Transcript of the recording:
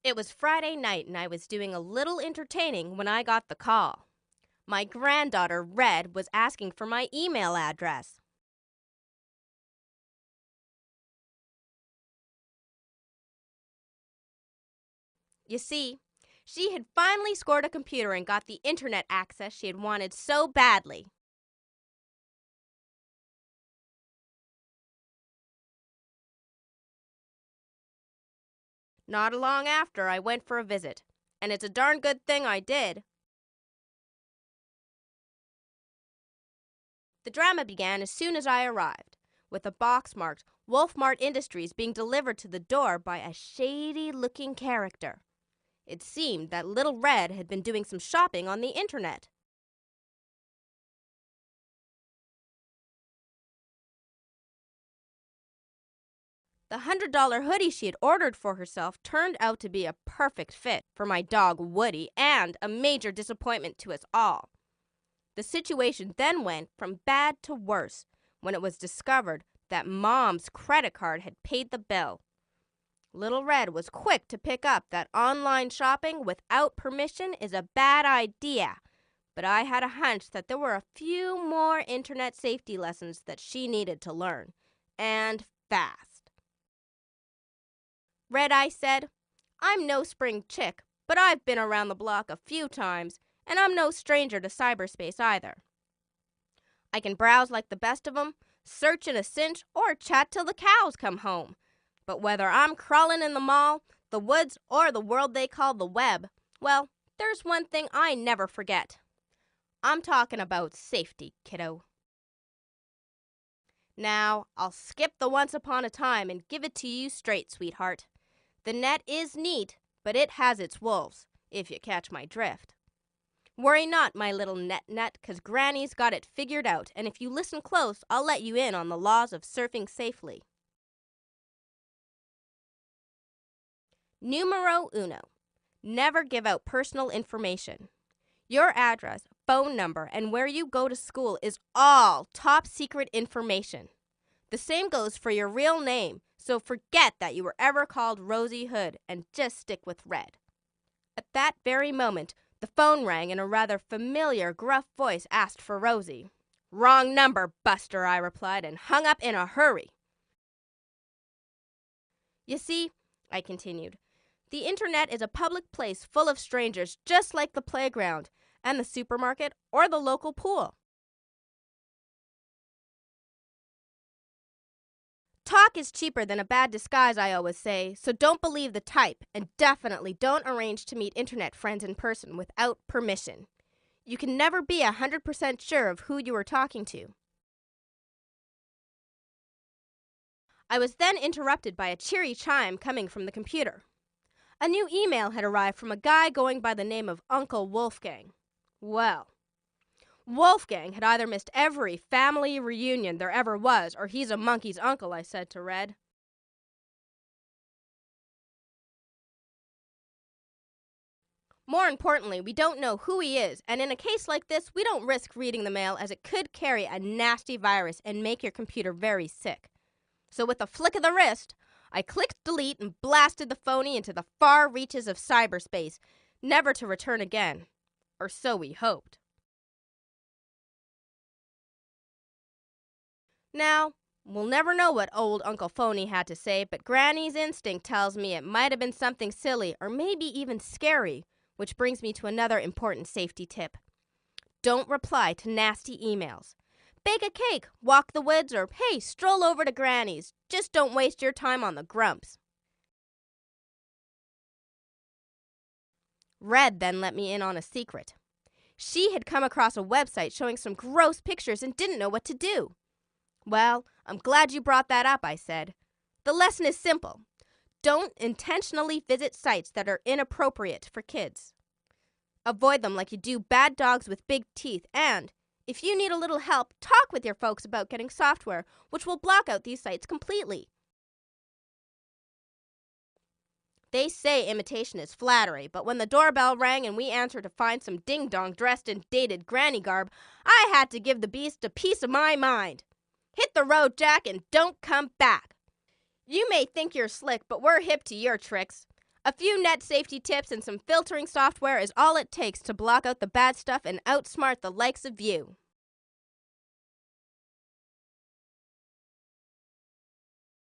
It was Friday night and I was doing a little entertaining when I got the call. My granddaughter, Red, was asking for my email address. You see, she had finally scored a computer and got the internet access she had wanted so badly. Not long after, I went for a visit, and it's a darn good thing I did. The drama began as soon as I arrived, with a box marked Wolfmart Industries being delivered to the door by a shady-looking character. It seemed that Little Red had been doing some shopping on the internet. The $100 hoodie she had ordered for herself turned out to be a perfect fit for my dog Woody and a major disappointment to us all. The situation then went from bad to worse when it was discovered that Mom's credit card had paid the bill. Little Red was quick to pick up that online shopping without permission is a bad idea, but I had a hunch that there were a few more internet safety lessons that she needed to learn, and fast. Red, I said, I'm no spring chick, but I've been around the block a few times, and I'm no stranger to cyberspace either. I can browse like the best of 'em, search in a cinch, or chat till the cows come home. But whether I'm crawling in the mall, the woods, or the world they call the web, well, there's one thing I never forget. I'm talking about safety, kiddo. Now, I'll skip the once upon a time and give it to you straight, sweetheart. The net is neat, but it has its wolves, if you catch my drift. Worry not, my little net, 'cause Granny's got it figured out, and if you listen close, I'll let you in on the laws of surfing safely. Numero uno. Never give out personal information. Your address, phone number, and where you go to school is all top secret information. The same goes for your real name, so forget that you were ever called Rosie Hood and just stick with Red. At that very moment, the phone rang and a rather familiar, gruff voice asked for Rosie. Wrong number, Buster, I replied, and hung up in a hurry. You see, I continued, the internet is a public place full of strangers just like the playground and the supermarket or the local pool. Talk is cheaper than a bad disguise, I always say, so don't believe the type, and definitely don't arrange to meet internet friends in person without permission. You can never be 100% sure of who you are talking to. I was then interrupted by a cheery chime coming from the computer. A new email had arrived from a guy going by the name of Uncle Wolfgang. Well, Wolfgang had either missed every family reunion there ever was, or he's a monkey's uncle, I said to Red. More importantly, we don't know who he is, and in a case like this, we don't risk reading the mail as it could carry a nasty virus and make your computer very sick. So with a flick of the wrist, I clicked delete and blasted the phony into the far reaches of cyberspace, never to return again. Or so we hoped. Now, we'll never know what old Uncle Phony had to say, but Granny's instinct tells me it might have been something silly or maybe even scary, which brings me to another important safety tip. Don't reply to nasty emails. Bake a cake, walk the woods, or hey, stroll over to Granny's. Just don't waste your time on the grumps. Red then let me in on a secret. She had come across a website showing some gross pictures and didn't know what to do. Well, I'm glad you brought that up, I said. The lesson is simple. Don't intentionally visit sites that are inappropriate for kids. Avoid them like you do bad dogs with big teeth, and if you need a little help, talk with your folks about getting software which will block out these sites completely. They say imitation is flattery, but when the doorbell rang and we answered to find some ding-dong dressed in dated granny garb, I had to give the beast a piece of my mind. Hit the road, Jack, and don't come back. You may think you're slick, but we're hip to your tricks. A few net safety tips and some filtering software is all it takes to block out the bad stuff and outsmart the likes of you.